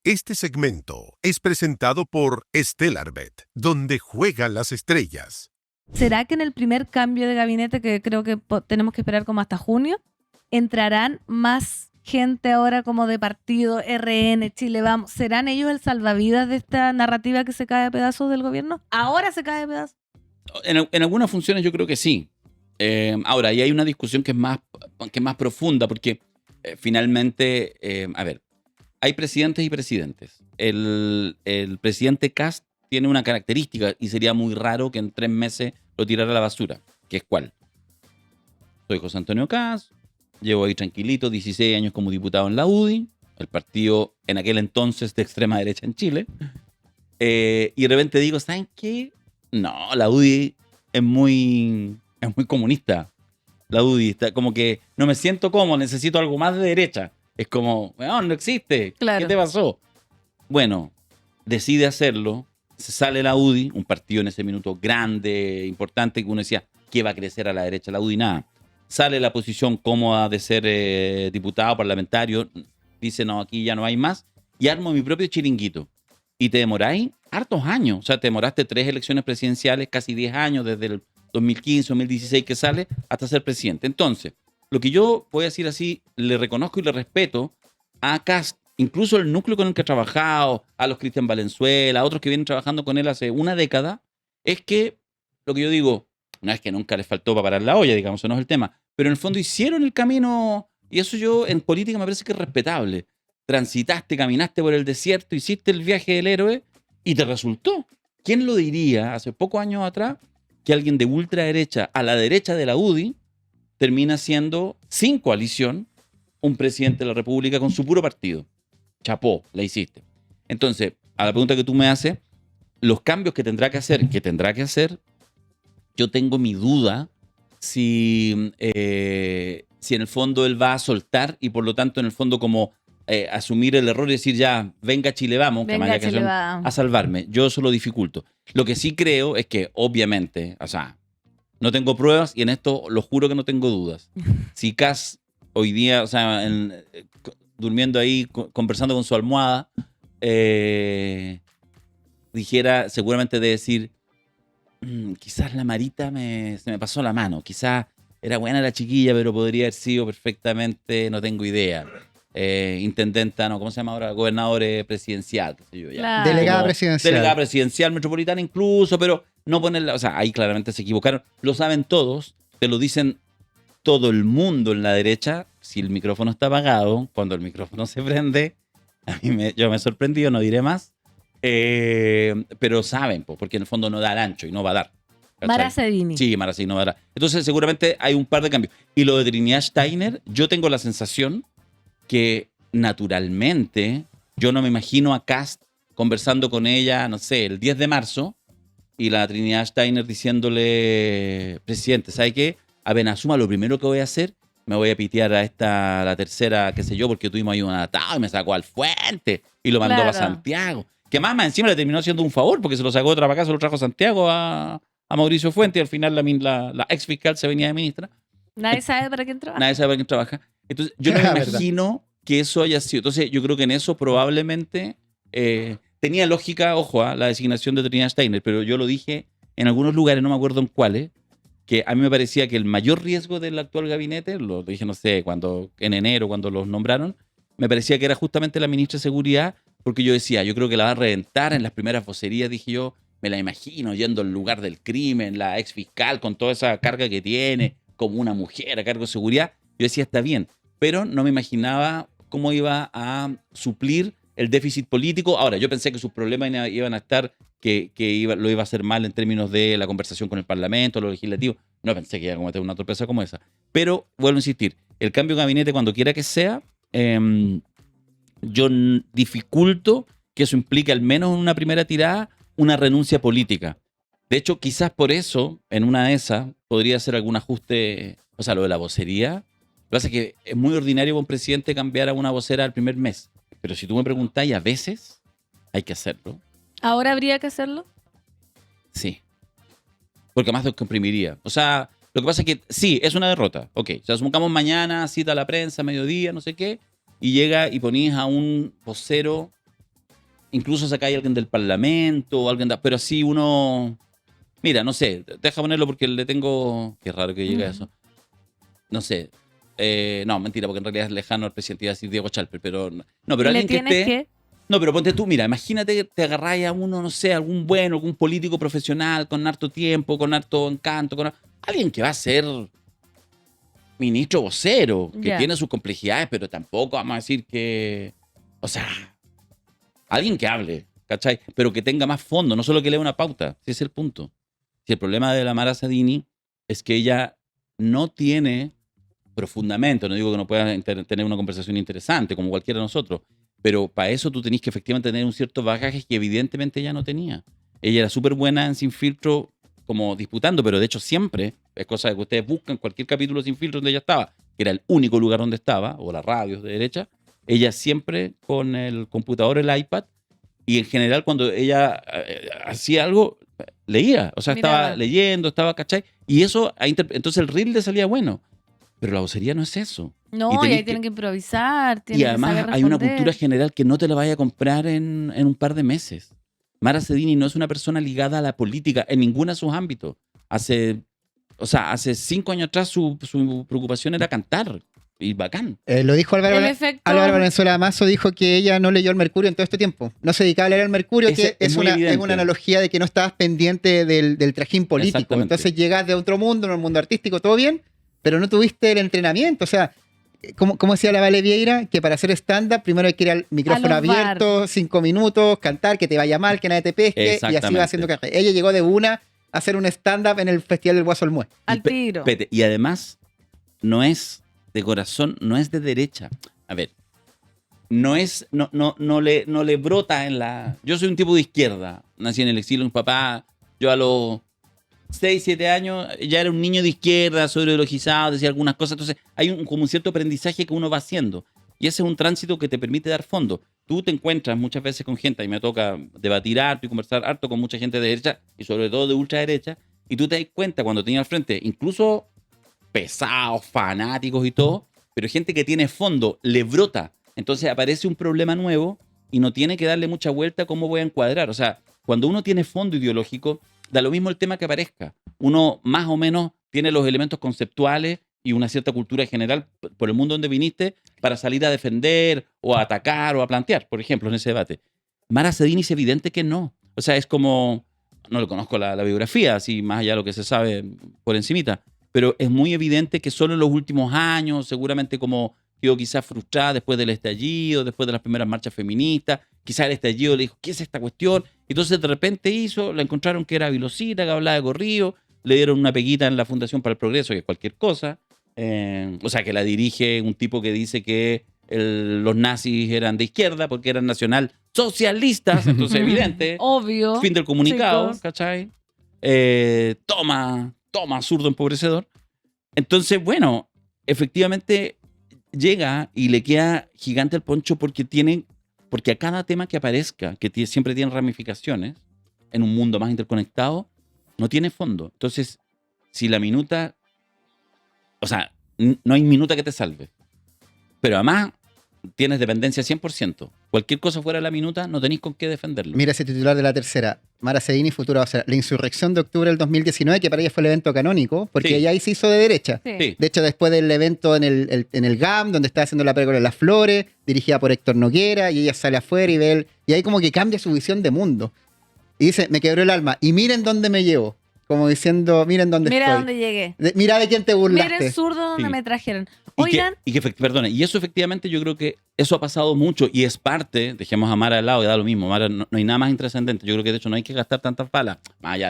Este segmento es presentado por Stellarbet, donde juegan las estrellas. ¿Será que en el primer cambio de gabinete, que creo que tenemos que esperar como hasta junio, entrarán más gente ahora como de partido RN, Chile Vamos? ¿Serán ellos el salvavidas de esta narrativa que se cae a pedazos del gobierno? ¿Ahora se cae a pedazos? En algunas funciones yo creo que sí. Ahora, ahí hay una discusión que es más profunda, porque finalmente, a ver, hay presidentes y presidentes. El presidente Kast tiene una característica y sería muy raro que en 3 meses lo tirara a la basura. ¿Que es cuál? Soy José Antonio Kast, llevo ahí tranquilito 16 años como diputado en la UDI, el partido en aquel entonces de extrema derecha en Chile, y de repente digo, ¿saben qué? No, la UDI es muy comunista. La UDI está como que no me siento cómodo, necesito algo más de derecha. Es como, no existe. Claro. ¿Qué te pasó? Bueno, decide hacerlo, se sale la UDI, un partido en ese minuto grande, importante, que uno decía, ¿qué va a crecer a la derecha la UDI? Nada. Sale la posición cómoda de ser diputado parlamentario, dice, no, aquí ya no hay más, y armo mi propio chiringuito. Y te demoráis hartos años, o sea, te demoraste 3 elecciones presidenciales, casi 10 años, desde el 2015, 2016 que sale, hasta ser presidente. Entonces, lo que yo voy a decir así, le reconozco y le respeto a Kast, incluso el núcleo con el que ha trabajado, a los Cristian Valenzuela, a otros que vienen trabajando con él hace una década, es que lo que yo digo, no es que nunca les faltó para parar la olla, digamos, eso no es el tema, pero en el fondo hicieron el camino, y eso yo en política me parece que es respetable. Transitaste, caminaste por el desierto, hiciste el viaje del héroe y te resultó. ¿Quién lo diría hace pocos años atrás que alguien de ultraderecha a la derecha de la UDI termina siendo, sin coalición, un presidente de la República con su puro partido? Chapó, la hiciste. Entonces, a la pregunta que tú me haces, los cambios que tendrá que hacer, yo tengo mi duda si en el fondo él va a soltar y por lo tanto en el fondo como asumir el error y decir ya, venga Chile Vamos, Venga, que vaya Chile Vamos. a salvarme. Yo eso lo dificulto. Lo que sí creo es que obviamente, o sea, no tengo pruebas y en esto lo juro que no tengo dudas. Si Kast hoy día, o sea, durmiendo ahí, conversando con su almohada, dijera, seguramente de decir, quizás la Marita se me pasó la mano, quizás era buena la chiquilla, pero podría haber sido perfectamente, no tengo idea. Intendenta, no, ¿cómo se llama ahora? Gobernador presidencial, qué sé yo, ya. Claro. Delegada presidencial. Delegada presidencial metropolitana incluso, pero no ponerla, o sea, ahí claramente se equivocaron. Lo saben todos, te lo dicen todo el mundo en la derecha. Si el micrófono está apagado, cuando el micrófono se prende, yo me he sorprendido, no diré más, pero saben, porque en el fondo no da el ancho y no va a dar. ¿Cachai? Mara Cedini. Sí, Mara Cedini no va a dar. Entonces seguramente hay un par de cambios. Y lo de Trinidad Steiner, yo tengo la sensación que naturalmente yo no me imagino a Kast conversando con ella, no sé, el 10 de marzo y la Trinidad Steiner diciéndole, presidente, ¿sabe qué? A Benazuma lo primero que voy a hacer, me voy a pitear a la tercera, qué sé yo, porque tuvimos ahí un atado y me sacó al Fuente y lo mandó Claro. para Santiago. Que más encima le terminó haciendo un favor porque se lo sacó de otra para acá, se lo trajo a Santiago a Mauricio Fuente y al final la ex fiscal se venía de ministra. Nadie sabe para quién trabaja. Nadie sabe para quién trabaja. Entonces, yo no me Verdad. imagino que eso haya sido. Entonces, yo creo que en eso probablemente tenía lógica, ojo, la designación de Trinidad Steiner, pero yo lo dije en algunos lugares, no me acuerdo en cuáles, que a mí me parecía que el mayor riesgo del actual gabinete, lo dije, no sé, en enero, cuando los nombraron, me parecía que era justamente la ministra de Seguridad, porque yo decía, yo creo que la va a reventar en las primeras vocerías, dije yo, me la imagino yendo al lugar del crimen, la ex fiscal con toda esa carga que tiene, como una mujer a cargo de seguridad. Yo decía, está bien, pero no me imaginaba cómo iba a suplir el déficit político. Ahora, yo pensé que sus problemas iban a estar, lo iba a hacer mal en términos de la conversación con el Parlamento, lo legislativo. No pensé que iba a cometer una torpeza como esa. Pero, vuelvo a insistir, el cambio de gabinete, cuando quiera que sea, yo dificulto que eso implique, al menos en una primera tirada, una renuncia política. De hecho, quizás por eso, en una de esas, podría hacer algún ajuste, o sea, lo de la vocería. Lo que pasa es que es muy ordinario para un presidente cambiar a una vocera al primer mes. Pero si tú me preguntás, y a veces hay que hacerlo. ¿Ahora habría que hacerlo? Sí. Porque más descomprimiría. O sea, lo que pasa es que sí, es una derrota. Ok, o sea, supongamos mañana, cita a la prensa, mediodía, no sé qué, y llega y ponís a un vocero incluso sacáis a alguien del Parlamento, pero así uno... Mira, no sé, deja ponerlo porque le tengo... Qué raro que llegue a eso. No sé. No, mentira, porque en realidad es lejano al presidente, iba a decir Diego Chalper, pero... No, pero alguien que esté... No, pero ponte tú, mira, imagínate que te agarráis a uno, no sé, algún político profesional con harto tiempo, con harto encanto, alguien que va a ser ministro vocero, que tiene sus complejidades, pero tampoco vamos a decir que... O sea, alguien que hable, ¿cachai? Pero que tenga más fondo, no solo que lea una pauta, ese es el punto. Si el problema de la Mara Sadini es que ella no tiene profundamente, no digo que no pueda tener una conversación interesante como cualquiera de nosotros, pero para eso tú tenés que efectivamente tener un cierto bagaje que evidentemente ella no tenía. Ella era súper buena en Sin Filtro como disputando, pero de hecho siempre, es cosa de que ustedes buscan cualquier capítulo Sin Filtro donde ella estaba, que era el único lugar donde estaba, o la radio de derecha, ella siempre con el computador, el iPad, y en general cuando ella hacía algo, leía, o sea, estaba leyendo, ¿cachai? Y eso, entonces el reel le salía bueno. Pero la vocería no es eso. No, y ahí tienen que improvisar. Y además hay una cultura general que no te la vaya a comprar en un par de meses. Mara Sedini no es una persona ligada a la política en ninguno de sus ámbitos. Hace 5 años atrás su preocupación era cantar. Y bacán. Lo dijo Álvaro Valenzuela Mazo, dijo que ella no leyó el Mercurio en todo este tiempo. No se dedicaba a leer el Mercurio, que es una analogía de que no estabas pendiente del trajín político. Entonces llegas de otro mundo, en un mundo artístico, todo bien, pero no tuviste el entrenamiento. O sea, como decía la Vale Vieira, que para hacer stand-up primero hay que ir al micrófono abierto, 5 minutos, cantar, que te vaya mal, que nadie te pesque, y así va haciendo carrera. Ella llegó de una a hacer un stand-up en el Festival del Guaso Olmué. Al tiro. Y además, no es de corazón, no es de derecha. A ver, no le brota en la... Yo soy un tipo de izquierda, nací en el exilio, mi papá, yo a los 6, 7 años ya era un niño de izquierda, soy ideologizado, decía algunas cosas, entonces hay como un cierto aprendizaje que uno va haciendo, y ese es un tránsito que te permite dar fondo. Tú te encuentras muchas veces con gente, y me toca debatir harto y conversar harto con mucha gente de derecha, y sobre todo de ultraderecha, y tú te das cuenta cuando tenías al frente, incluso pesados, fanáticos y todo, pero gente que tiene fondo, le brota. Entonces aparece un problema nuevo y no tiene que darle mucha vuelta a cómo voy a encuadrar. O sea, cuando uno tiene fondo ideológico, da lo mismo el tema que aparezca. Uno más o menos tiene los elementos conceptuales y una cierta cultura general por el mundo donde viniste para salir a defender o a atacar o a plantear, por ejemplo, en ese debate. Mara Sedini es evidente que no. O sea, es como... No le conozco la biografía, así más allá de lo que se sabe por encimita, pero es muy evidente que solo en los últimos años, seguramente como quedó quizás frustrada después del estallido, después de las primeras marchas feministas, quizás el estallido le dijo, ¿qué es esta cuestión? Entonces de repente la encontraron que era vilosita, que hablaba de corrido, le dieron una peguita en la Fundación para el Progreso, que es cualquier cosa, o sea, que la dirige un tipo que dice que los nazis eran de izquierda porque eran nacionalsocialistas, entonces evidente. Obvio. Fin del comunicado, chicos. ¿cachai? Toma, zurdo empobrecedor. Entonces, bueno, efectivamente llega y le queda gigante el poncho porque a cada tema que aparezca, que siempre tiene ramificaciones, en un mundo más interconectado, no tiene fondo. Entonces, si la minuta, o sea, no hay minuta que te salve. Pero además, tienes dependencia 100%. Cualquier cosa fuera de la minuta, no tenéis con qué defenderlo. Mira ese titular de la tercera. Mara Sedini, futura vocera. La insurrección de octubre del 2019, que para ella fue el evento canónico, porque ella ahí se hizo de derecha. Sí. De hecho, después del evento en el GAM, donde estaba haciendo la película Las Flores, dirigida por Héctor Noguera, y ella sale afuera y ve y ahí como que cambia su visión de mundo. Y dice, me quebró el alma. Y miren dónde me llevo. Como diciendo, miren dónde estoy. Mira dónde llegué. Mira de quién te burlaste. Miren zurdo donde me trajeron. Oigan. Y eso efectivamente yo creo que eso ha pasado mucho y es parte, dejemos a Mara al lado y da lo mismo. Mara no hay nada más intrascendente. Yo creo que de hecho no hay que gastar tantas balas.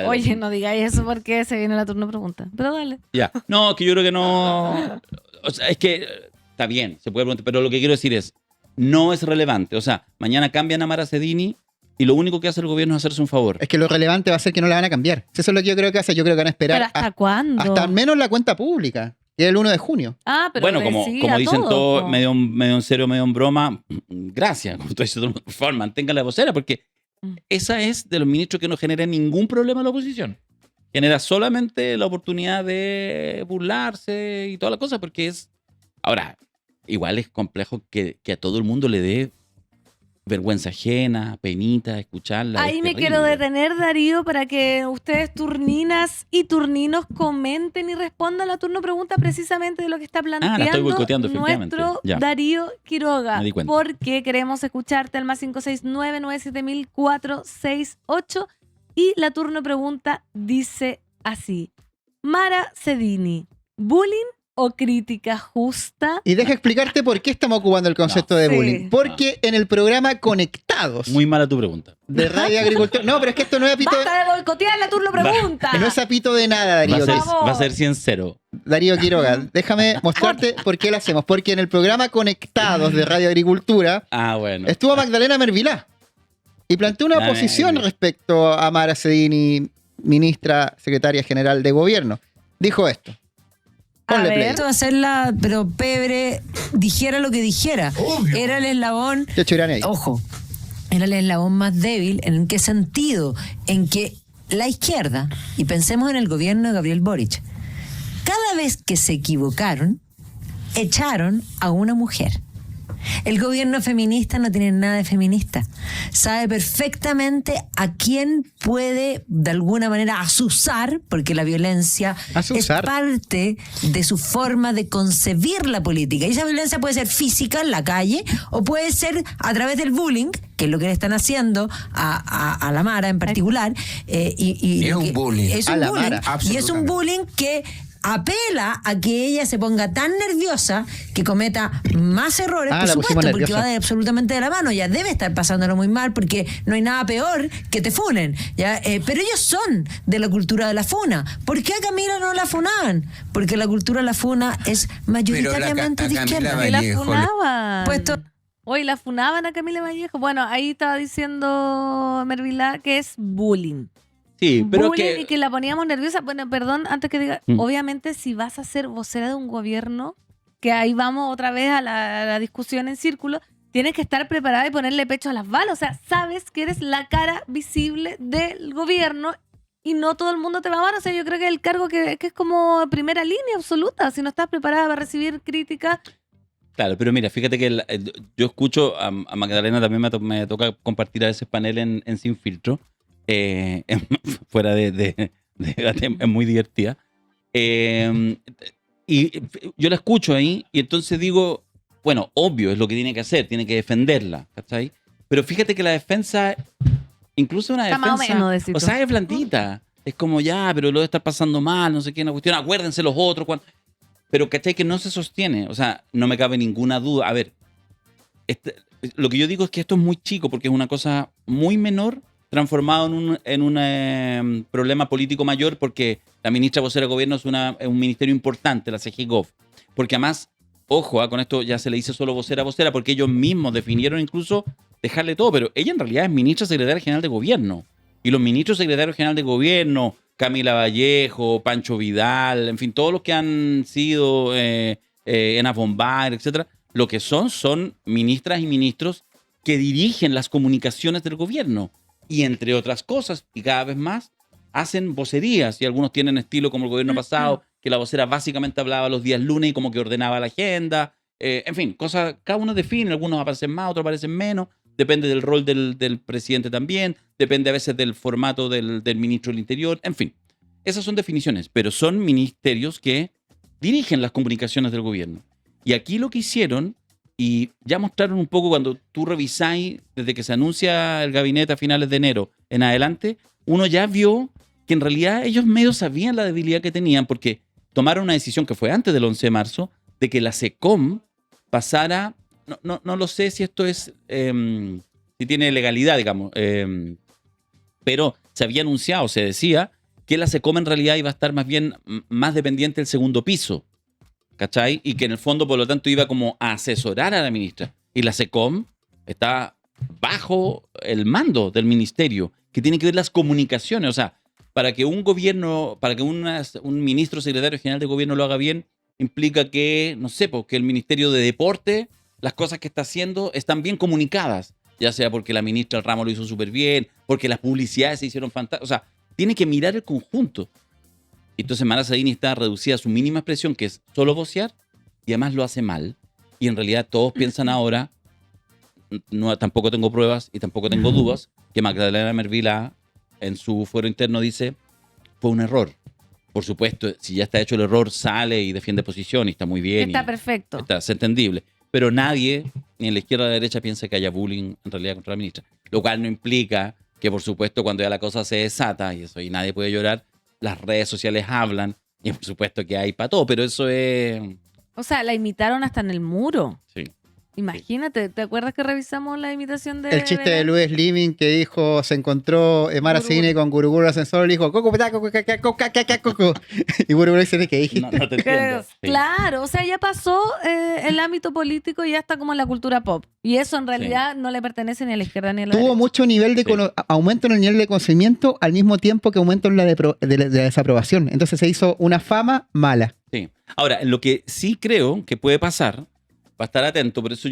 Oye, no digáis eso porque se viene la turno pregunta. Pero dale. Ya. No, que yo creo que no. O sea, es que está bien, se puede preguntar, pero lo que quiero decir es, no es relevante. O sea, mañana cambian a Mara Sedini y lo único que hace el gobierno es hacerse un favor. Es que lo relevante va a ser que no la van a cambiar. Eso es lo que yo creo que hace. Yo creo que van a esperar. ¿Pero hasta cuándo? Hasta al menos la cuenta pública, que es el 1 de junio. Ah, pero bueno, como dicen todos, medio en serio, medio en broma, gracias. Como tú dices, por favor, mantenga la vocera, porque esa es de los ministros que no genera ningún problema a la oposición. Genera solamente la oportunidad de burlarse y toda la cosa, porque es... Ahora, igual es complejo que a todo el mundo le dé vergüenza ajena, penita, escucharla. Ahí me quiero detener, Darío, para que ustedes turninas y turninos comenten y respondan la turno pregunta precisamente de lo que está planteando la estoy boicoteando, efectivamente. nuestro Ya. Darío Quiroga. Me di cuenta. Porque queremos escucharte al más 569-97000-468. Y la turno pregunta dice así: Mara Cedini, ¿bullying o crítica justa? Y deja explicarte por qué estamos ocupando el concepto de sí. bullying. Porque en el programa Conectados Muy mala tu pregunta. de Radio Agricultura... No, pero es que esto no es apito... ¡Basta de boicotear la turno pregunta! No es apito de nada, Darío. Va a ser 100-0. Darío Quiroga, déjame mostrarte por qué lo hacemos. Porque en el programa Conectados de Radio Agricultura Bueno. estuvo Magdalena Mervilá y planteó una posición respecto a Mara Cedini, ministra secretaria general de gobierno. Dijo esto. Ponle play. Esto va a ser pero Pebre dijera lo que dijera. Obvio. Era el eslabón. Ojo, era el eslabón más débil. ¿En qué sentido? En que la izquierda, y pensemos en el gobierno de Gabriel Boric, cada vez que se equivocaron, echaron a una mujer. El gobierno feminista no tiene nada de feminista. Sabe perfectamente a quién puede de alguna manera azuzar, porque la violencia es parte de su forma de concebir la política. Y esa violencia puede ser física en la calle o puede ser a través del bullying, que es lo que le están haciendo a la Mara en particular. Es un bullying. Es un bullying. Y es un bullying que apela a que ella se ponga tan nerviosa que cometa más errores, por supuesto, porque va absolutamente de la mano. Ya debe estar pasándolo muy mal porque no hay nada peor que te funen, ¿ya? Pero ellos son de la cultura de la funa. ¿Por qué a Camila no la funaban? Porque la cultura de la funa es mayoritariamente de izquierda. ¿Y la funaban? Hoy la funaban a Camila Vallejo. Bueno, ahí estaba diciendo Mervilá que es bullying. Sí, pero bullying y que la poníamos nerviosa. Bueno, perdón, antes que diga, obviamente si vas a ser vocera de un gobierno, que ahí vamos otra vez a la discusión en círculo, tienes que estar preparada y ponerle pecho a las balas. O sea, sabes que eres la cara visible del gobierno y no todo el mundo te va a amar. O sea, yo creo que el cargo que es como primera línea absoluta. Si no estás preparada para recibir críticas. Claro, pero mira, fíjate que yo escucho a Magdalena, también me toca compartir a veces panel en Sin Filtro. Fuera de es muy divertida, y yo la escucho ahí y entonces digo, bueno, obvio es lo que tiene que hacer, tiene que defenderla, ¿cachai? Pero fíjate que la defensa, incluso una está defensa, menos, o sea, es blandita, es como ya, pero lo de estar pasando mal, no sé qué, una cuestión, acuérdense los otros, pero ¿cachai? Que no se sostiene, o sea, no me cabe ninguna duda. A ver, lo que yo digo es que esto es muy chico porque es una cosa muy menor transformado en un problema político mayor, porque la ministra vocera de gobierno es un ministerio importante, la CGGov. Porque además, ojo, con esto ya se le dice solo vocera, porque ellos mismos definieron incluso dejarle todo, pero ella en realidad es ministra secretaria general de gobierno. Y los ministros secretarios general de gobierno, Camila Vallejo, Pancho Vidal, en fin, todos los que han sido Ena Bombay, etcétera, lo que son ministras y ministros que dirigen las comunicaciones del gobierno. Y entre otras cosas, y cada vez más, hacen vocerías. Y algunos tienen estilo como el gobierno pasado, que la vocera básicamente hablaba los días lunes y como que ordenaba la agenda. En fin, cosas, cada uno define. Algunos aparecen más, otros aparecen menos. Depende del rol del presidente también. Depende a veces del formato del ministro del Interior. En fin, esas son definiciones. Pero son ministerios que dirigen las comunicaciones del gobierno. Y aquí lo que hicieron... Y ya mostraron un poco cuando tú revisáis, desde que se anuncia el gabinete a finales de enero en adelante, uno ya vio que en realidad ellos medio sabían la debilidad que tenían, porque tomaron una decisión que fue antes del 11 de marzo, de que la SECOM pasara, no lo sé si esto es, si tiene legalidad, digamos, pero se había anunciado, se decía, que la SECOM en realidad iba a estar más dependiente del segundo piso. ¿Cachai? Y que en el fondo, por lo tanto, iba como a asesorar a la ministra. Y la SECOM está bajo el mando del ministerio, que tiene que ver las comunicaciones. O sea, para que un gobierno, para que un ministro secretario general de gobierno lo haga bien, implica que, no sé, porque el Ministerio de Deporte, las cosas que está haciendo están bien comunicadas. Ya sea porque la ministra del ramo lo hizo súper bien, porque las publicidades se hicieron fantásticas. O sea, tiene que mirar el conjunto. Entonces Mara Cedini está reducida a su mínima expresión, que es solo vocear, y además lo hace mal. Y en realidad todos piensan ahora, tampoco tengo pruebas y tampoco tengo dudas, que Magdalena Mervilá en su fuero interno dice, fue un error. Por supuesto, si ya está hecho el error, sale y defiende posición y está muy bien. Está perfecto. Es entendible. Pero nadie, ni en la izquierda ni en la derecha, piensa que haya bullying en realidad contra la ministra. Lo cual no implica que, por supuesto, cuando ya la cosa se desata y nadie puede llorar, las redes sociales hablan y por supuesto que hay para todo, pero eso es... O sea, la imitaron hasta en el muro. Sí. Imagínate, ¿te acuerdas que revisamos la imitación de... El chiste de Luis Living que dijo, se encontró Mara Cine con Guruguru Ascensor, le dijo, coco, coco. Y Guruguru dice, ¿qué dijiste? No te entiendo. Sí. Claro, o sea, ya pasó el ámbito político y ya está como en la cultura pop. Y eso en realidad no le pertenece ni a la izquierda ni a la derecha. Tuvo mucho nivel de aumento en el nivel de conocimiento al mismo tiempo que aumento en la de desaprobación. Entonces se hizo una fama mala. Sí. Ahora, lo que sí creo que puede pasar, para estar atento, por eso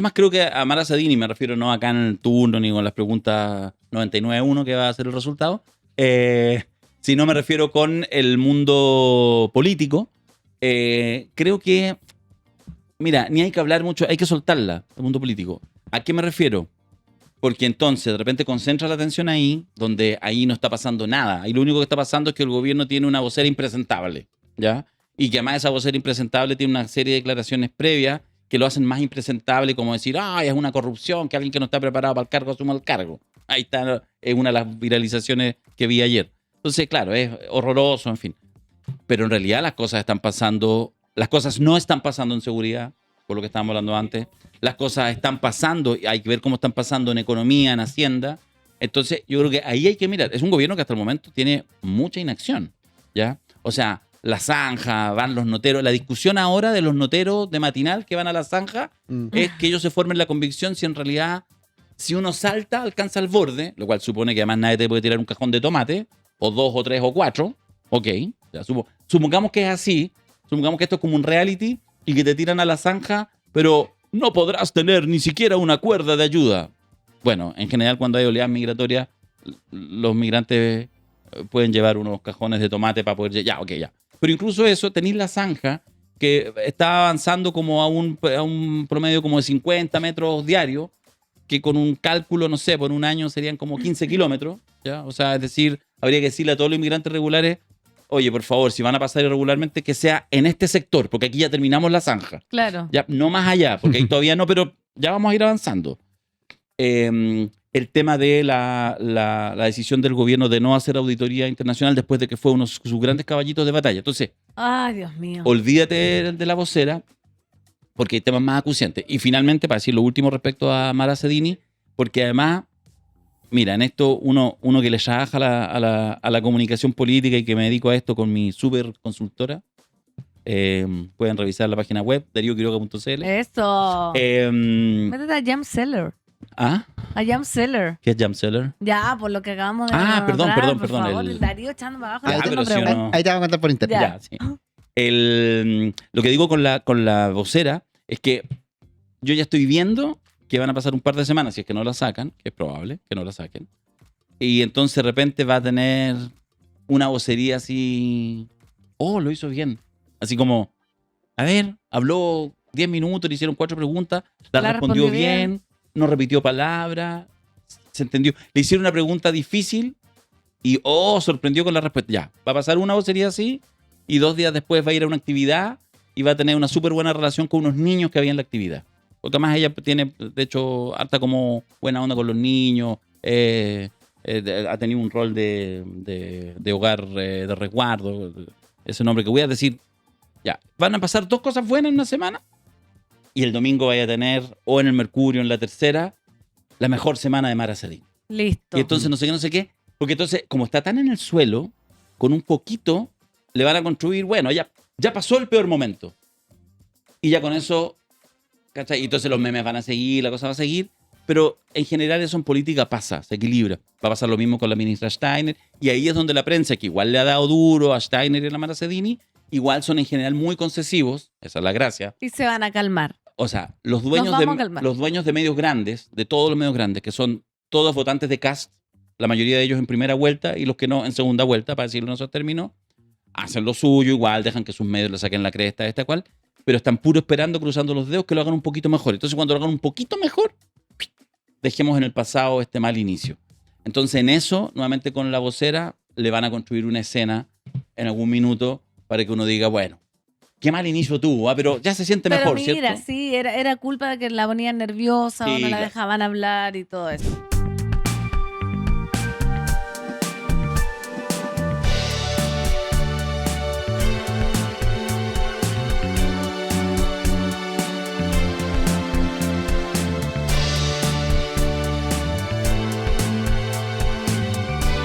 más creo que a Mara Sadini, me refiero no acá en el turno ni con las preguntas 99-1 que va a ser el resultado, sino me refiero con el mundo político. Creo que, mira, ni hay que hablar mucho, hay que soltarla, el mundo político. ¿A qué me refiero? Porque entonces de repente concentra la atención ahí, donde ahí no está pasando nada. Ahí lo único que está pasando es que el gobierno tiene una vocera impresentable, ¿ya? Y que además esa vocera impresentable tiene una serie de declaraciones previas que lo hacen más impresentable, como decir, es una corrupción, que alguien que no está preparado para el cargo asuma el cargo. Ahí está, es una de las viralizaciones que vi ayer. Entonces, claro, es horroroso, en fin. Pero en realidad las cosas no están pasando en seguridad, por lo que estábamos hablando antes. Las cosas están pasando, hay que ver cómo están pasando en economía, en Hacienda. Entonces, yo creo que ahí hay que mirar. Es un gobierno que hasta el momento tiene mucha inacción, ¿ya? O sea, la zanja, van los noteros. La discusión ahora de los noteros de matinal que van a la zanja es que ellos se formen la convicción si en realidad, si uno salta, alcanza el borde, lo cual supone que además nadie te puede tirar un cajón de tomate, o 2, o 3, o 4. Ok, ya, supongamos que es así, supongamos que esto es como un reality y que te tiran a la zanja, pero no podrás tener ni siquiera una cuerda de ayuda. Bueno, en general cuando hay oleadas migratorias, los migrantes pueden llevar unos cajones de tomate para poder... Ya, ok, ya. Pero incluso eso, tenéis la zanja que está avanzando como a un promedio como de 50 metros diarios, que con un cálculo, no sé, por un año serían como 15 kilómetros, ¿ya? O sea, es decir, habría que decirle a todos los inmigrantes regulares, oye, por favor, si van a pasar irregularmente, que sea en este sector, porque aquí ya terminamos la zanja. Claro. Ya, no más allá, porque ahí todavía no, pero ya vamos a ir avanzando. El tema de la decisión del gobierno de no hacer auditoría internacional después de que fue uno de sus grandes caballitos de batalla. Entonces, ay, Dios mío, olvídate de la vocera, porque hay temas más acuciantes. Y finalmente, para decir lo último respecto a Mara Sadini, porque además, mira, en esto uno que le trabaja a la comunicación política y que me dedico a esto con mi super consultora, pueden revisar la página web, darioquiroga.cl. Eso. Métete a Jam Seller. ¿Ah? A Jam Seller. ¿Qué es Jam Seller? Ya, por lo que acabamos de perdón. Por favor, el Darío echándome abajo. Ahí te van a contar por internet. Ya, sí. Lo que digo con la vocera es que yo ya estoy viendo que van a pasar un par de semanas, si es que no la sacan, que es probable que no la saquen, y entonces de repente va a tener una vocería así, lo hizo bien, así como, a ver, habló 10 minutos, le hicieron 4 preguntas, la respondió bien, no repitió palabras, se entendió, le hicieron una pregunta difícil y sorprendió con la respuesta. Ya, va a pasar una vocería así y 2 días después va a ir a una actividad y va a tener una súper buena relación con unos niños que había en la actividad. Porque además ella tiene, de hecho, harta como buena onda con los niños, ha tenido un rol de hogar de resguardo, ese nombre que voy a decir. Ya, van a pasar 2 cosas buenas en una semana y el domingo vaya a tener, o en el Mercurio, en la tercera, la mejor semana de Mara Sadini. Listo. Y entonces no sé qué, porque entonces, como está tan en el suelo, con un poquito, le van a construir, bueno, ya pasó el peor momento. Y ya con eso, ¿cachai? Y entonces los memes van a seguir, la cosa va a seguir, pero en general eso en política pasa, se equilibra. Va a pasar lo mismo con la ministra Steiner, y ahí es donde la prensa, que igual le ha dado duro a Steiner y a la Mara Sadini, igual son en general muy concesivos, esa es la gracia. Y se van a calmar. O sea, los dueños de medios grandes, de todos los medios grandes, que son todos votantes de Kast, la mayoría de ellos en primera vuelta y los que no en segunda vuelta, para decirlo en esos términos, hacen lo suyo, igual dejan que sus medios le saquen la cresta, esta cual, pero están puro esperando, cruzando los dedos, que lo hagan un poquito mejor. Entonces, cuando lo hagan un poquito mejor, dejemos en el pasado este mal inicio. Entonces, en eso, nuevamente con la vocera, le van a construir una escena en algún minuto para que uno diga, bueno, qué mal inicio tuvo, pero ya se siente mejor, mira, ¿cierto? Sí, era culpa de que la ponían nerviosa o no la dejaban hablar y todo eso.